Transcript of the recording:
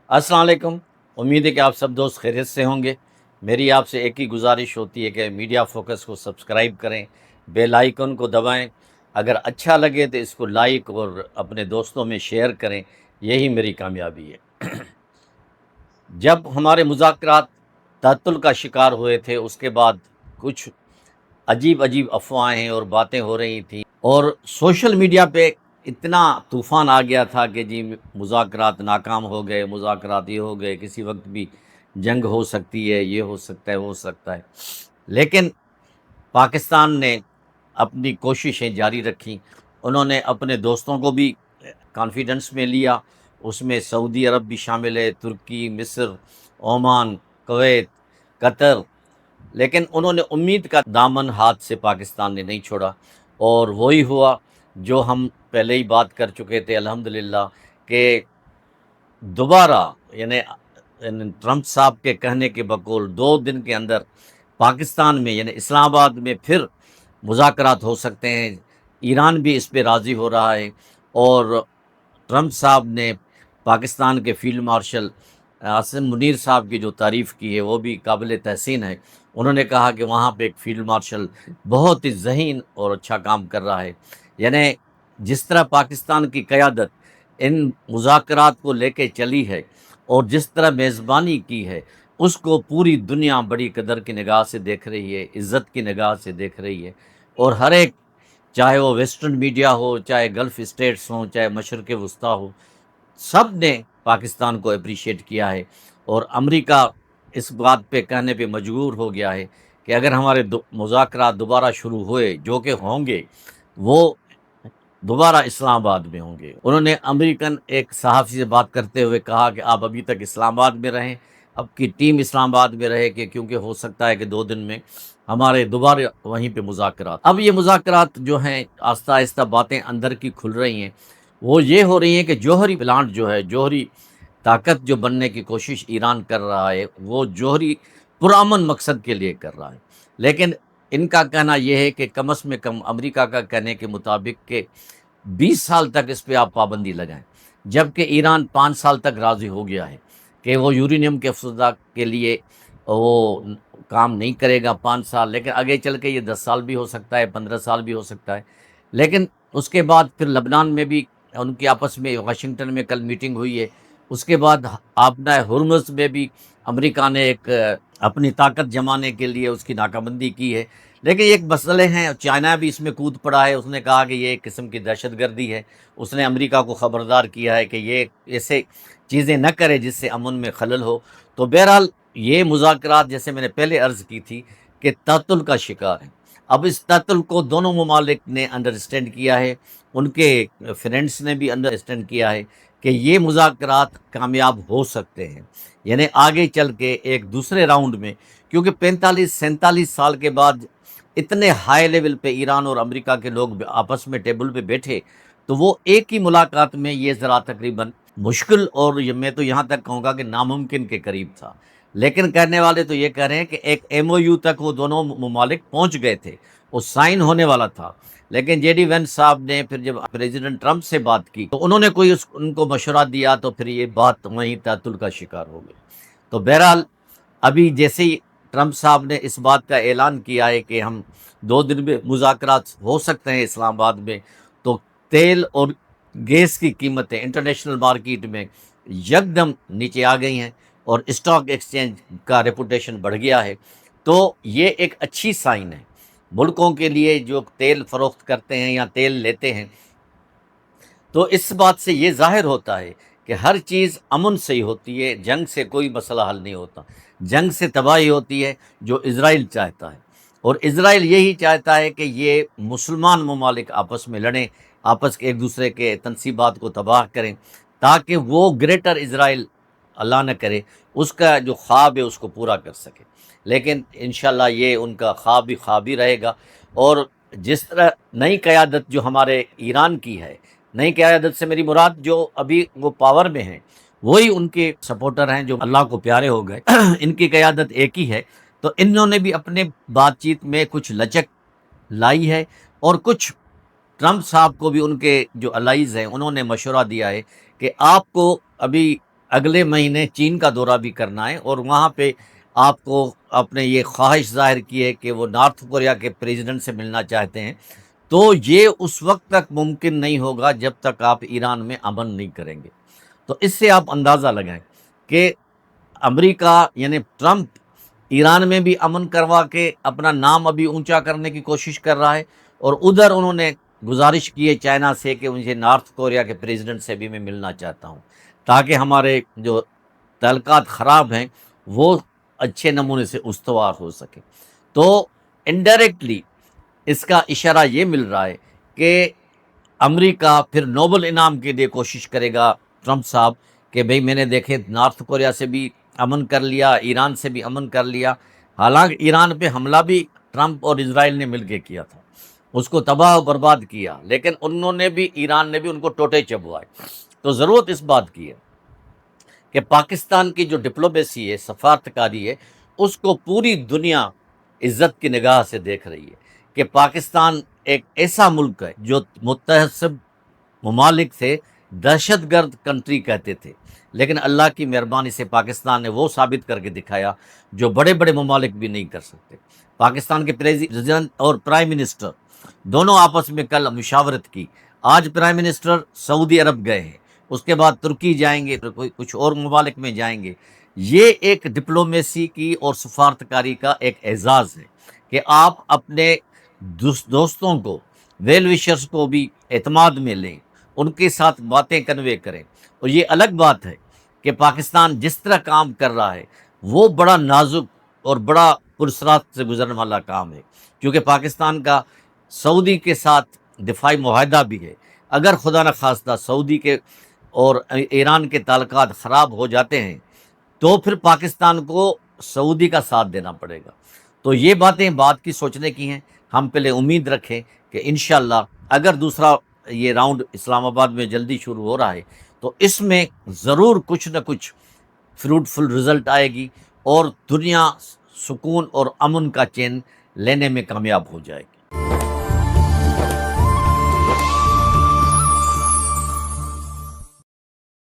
السلام علیکم۔ امید ہے کہ آپ سب دوست خیریت سے ہوں گے۔ میری آپ سے ایک ہی گزارش ہوتی ہے کہ میڈیا فوکس کو سبسکرائب کریں، بیل آئیکن کو دبائیں، اگر اچھا لگے تو اس کو لائک اور اپنے دوستوں میں شیئر کریں، یہی میری کامیابی ہے۔ جب ہمارے مذاکرات تعطل کا شکار ہوئے تھے، اس کے بعد کچھ عجیب عجیب افواہیں اور باتیں ہو رہی تھیں، اور سوشل میڈیا پہ اتنا طوفان آ گیا تھا کہ جی مذاکرات ناکام ہو گئے، مذاکرات یہ ہو گئے، کسی وقت بھی جنگ ہو سکتی ہے، یہ ہو سکتا ہے، وہ ہو سکتا ہے۔ لیکن پاکستان نے اپنی کوششیں جاری رکھیں، انہوں نے اپنے دوستوں کو بھی کانفیڈنس میں لیا، اس میں سعودی عرب بھی شامل ہے، ترکی، مصر، عمان، کویت، قطر، لیکن انہوں نے امید کا دامن ہاتھ سے پاکستان نے نہیں چھوڑا، اور وہی ہوا جو ہم پہلے ہی بات کر چکے تھے الحمدللہ، کہ دوبارہ یعنی ٹرمپ صاحب کے کہنے کے بقول 2 دن کے اندر پاکستان میں یعنی اسلام آباد میں پھر مذاکرات ہو سکتے ہیں۔ ایران بھی اس پہ راضی ہو رہا ہے، اور ٹرمپ صاحب نے پاکستان کے فیلڈ مارشل عاصم منیر صاحب کی جو تعریف کی ہے وہ بھی قابل تحسین ہے۔ انہوں نے کہا کہ وہاں پہ ایک فیلڈ مارشل بہت ہی ذہین اور اچھا کام کر رہا ہے۔ یعنی جس طرح پاکستان کی قیادت ان مذاکرات کو لے کے چلی ہے اور جس طرح میزبانی کی ہے، اس کو پوری دنیا بڑی قدر کی نگاہ سے دیکھ رہی ہے، عزت کی نگاہ سے دیکھ رہی ہے، اور ہر ایک، چاہے وہ ویسٹرن میڈیا ہو، چاہے گلف اسٹیٹس ہوں، چاہے مشرق وسطیٰ ہو، سب نے پاکستان کو اپریشیٹ کیا ہے۔ اور امریکہ اس بات پہ کہنے پہ مجبور ہو گیا ہے کہ اگر ہمارے مذاکرات دوبارہ شروع ہوئے، جو کہ ہوں گے، وہ دوبارہ اسلام آباد میں ہوں گے۔ انہوں نے امریکن ایک صحافی سے بات کرتے ہوئے کہا کہ آپ ابھی تک اسلام آباد میں رہیں، اب کی ٹیم اسلام آباد میں رہے، کہ کیونکہ ہو سکتا ہے کہ 2 دن میں ہمارے دوبارہ وہیں پہ مذاکرات۔ اب یہ مذاکرات جو ہیں آہستہ آہستہ باتیں اندر کی کھل رہی ہیں، وہ یہ ہو رہی ہیں کہ جوہری پلانٹ جو ہے، جوہری طاقت جو بننے کی کوشش ایران کر رہا ہے، وہ جوہری پرامن مقصد کے لیے کر رہا ہے، لیکن ان کا کہنا یہ ہے کہ کم از کم امریکہ کا کہنے کے مطابق کہ 20 سال تک اس پہ آپ پابندی لگائیں، جبکہ ایران 5 سال تک راضی ہو گیا ہے کہ وہ یورینیم کے افزودہ کے لیے وہ کام نہیں کرے گا 5 سال، لیکن آگے چل کے یہ 10 سال بھی ہو سکتا ہے، 15 سال بھی ہو سکتا ہے۔ لیکن اس کے بعد پھر لبنان میں بھی ان کی آپس میں واشنگٹن میں کل میٹنگ ہوئی ہے، اس کے بعد آبنہ ہرمز میں بھی امریکہ نے ایک اپنی طاقت جمانے کے لیے اس کی ناکہ بندی کی ہے۔ لیکن ایک مسئلے ہیں، چائنا بھی اس میں کود پڑا ہے، اس نے کہا کہ یہ ایک قسم کی دہشت گردی ہے، اس نے امریکہ کو خبردار کیا ہے کہ یہ ایسے چیزیں نہ کرے جس سے امن میں خلل ہو۔ تو بہرحال یہ مذاکرات، جیسے میں نے پہلے عرض کی تھی، کہ تعطل کا شکار ہیں۔ اب اس تعطل کو دونوں ممالک نے انڈرسٹینڈ کیا ہے، ان کے فرینڈس نے بھی انڈرسٹینڈ کیا ہے کہ یہ مذاکرات کامیاب ہو سکتے ہیں، یعنی آگے چل کے ایک دوسرے راؤنڈ میں، کیونکہ 45-47 سال کے بعد اتنے ہائی لیول پہ ایران اور امریکہ کے لوگ آپس میں ٹیبل پہ بیٹھے، تو وہ ایک ہی ملاقات میں یہ ذرا تقریباً مشکل، اور میں تو یہاں تک کہوں گا کہ ناممکن کے قریب تھا۔ لیکن کہنے والے تو یہ کہہ رہے ہیں کہ ایک ایم او یو تک وہ دونوں ممالک پہنچ گئے تھے، وہ سائن ہونے والا تھا، لیکن جے ڈی وینس صاحب نے پھر جب پریزیڈنٹ ٹرمپ سے بات کی تو انہوں نے کوئی ان کو مشورہ دیا، تو پھر یہ بات وہیں تعطل کا شکار ہو گئی۔ تو بہرحال ابھی جیسے ہی ٹرمپ صاحب نے اس بات کا اعلان کیا ہے کہ ہم 2 دن میں مذاکرات ہو سکتے ہیں اسلام آباد میں، تو تیل اور گیس کی قیمتیں انٹرنیشنل مارکیٹ میں یکدم نیچے آ گئی ہیں، اور اسٹاک ایکسچینج کا ریپوٹیشن بڑھ گیا ہے۔ تو یہ ایک اچھی سائن ہے ملکوں کے لیے جو تیل فروخت کرتے ہیں یا تیل لیتے ہیں۔ تو اس بات سے یہ ظاہر ہوتا ہے کہ ہر چیز امن سے ہی ہوتی ہے، جنگ سے کوئی مسئلہ حل نہیں ہوتا، جنگ سے تباہی ہوتی ہے، جو اسرائیل چاہتا ہے، اور اسرائیل یہی چاہتا ہے کہ یہ مسلمان ممالک آپس میں لڑیں، آپس کے ایک دوسرے کے تنصیبات کو تباہ کریں، تاکہ وہ گریٹر اسرائیل اللہ نہ کرے اس کا جو خواب ہے اس کو پورا کر سکے۔ لیکن انشاءاللہ یہ ان کا خواب ہی رہے گا، اور جس طرح نئی قیادت جو ہمارے ایران کی ہے، نئی قیادت سے میری مراد جو ابھی وہ پاور میں ہیں، وہی ان کے سپورٹر ہیں جو اللہ کو پیارے ہو گئے۔ ان کی قیادت ایک ہی ہے، تو انہوں نے بھی اپنے بات چیت میں کچھ لچک لائی ہے، اور کچھ ٹرمپ صاحب کو بھی ان کے جو الائز ہیں انہوں نے مشورہ دیا ہے کہ آپ کو ابھی اگلے مہینے چین کا دورہ بھی کرنا ہے، اور وہاں پہ آپ کو اپنے یہ خواہش ظاہر کی ہے کہ وہ نارتھ کوریا کے پریزیڈنٹ سے ملنا چاہتے ہیں، تو یہ اس وقت تک ممکن نہیں ہوگا جب تک آپ ایران میں امن نہیں کریں گے۔ تو اس سے آپ اندازہ لگائیں کہ امریکہ یعنی ٹرمپ ایران میں بھی امن کروا کے اپنا نام ابھی اونچا کرنے کی کوشش کر رہا ہے، اور ادھر انہوں نے گزارش کی ہے چائنا سے کہ مجھے نارتھ کوریا کے پریزیڈنٹ سے بھی میں ملنا چاہتا ہوں، تاکہ ہمارے جو تعلقات خراب ہیں وہ اچھے نمونے سے استوار ہو سکے۔ تو انڈائریکٹلی اس کا اشارہ یہ مل رہا ہے کہ امریکہ پھر نوبل انعام کے لیے کوشش کرے گا ٹرمپ صاحب، کہ بھئی میں نے دیکھے نارتھ کوریا سے بھی امن کر لیا، ایران سے بھی امن کر لیا۔ حالانکہ ایران پہ حملہ بھی ٹرمپ اور اسرائیل نے مل کے کیا تھا، اس کو تباہ و برباد کیا، لیکن انہوں نے بھی، ایران نے بھی ان کو ٹوٹے چبوائے۔ تو ضرورت اس بات کی ہے کہ پاکستان کی جو ڈپلومیسی ہے، سفارتکاری ہے، اس کو پوری دنیا عزت کی نگاہ سے دیکھ رہی ہے کہ پاکستان ایک ایسا ملک ہے جو متحد ممالک تھے، دہشت گرد کنٹری کہتے تھے، لیکن اللہ کی مہربانی سے پاکستان نے وہ ثابت کر کے دکھایا جو بڑے بڑے ممالک بھی نہیں کر سکتے۔ پاکستان کے پریزیڈنٹ اور پرائم منسٹر دونوں آپس میں کل مشاورت کی۔ آج پرائم منسٹر سعودی عرب گئے ہیں، اس کے بعد ترکی جائیں گے، پھر کچھ اور ممالک میں جائیں گے۔ یہ ایک ڈپلومیسی کی اور سفارتکاری کا ایک اعزاز ہے کہ آپ اپنے دوستوں کو، ویل وشرز کو بھی اعتماد میں لیں، ان کے ساتھ باتیں کنوے کریں۔ اور یہ الگ بات ہے کہ پاکستان جس طرح کام کر رہا ہے وہ بڑا نازک اور بڑا پرسرات سے گزرنے والا کام ہے، کیونکہ پاکستان کا سعودی کے ساتھ دفاعی معاہدہ بھی ہے۔ اگر خدا نخواستہ سعودی کے اور ایران کے تعلقات خراب ہو جاتے ہیں تو پھر پاکستان کو سعودی کا ساتھ دینا پڑے گا۔ تو یہ باتیں بعد کی سوچنے کی ہیں۔ ہم پہلے امید رکھیں کہ انشاءاللہ اگر دوسرا یہ راؤنڈ اسلام آباد میں جلدی شروع ہو رہا ہے تو اس میں ضرور کچھ نہ کچھ فروٹفل رزلٹ آئے گی، اور دنیا سکون اور امن کا چین لینے میں کامیاب ہو جائے گی۔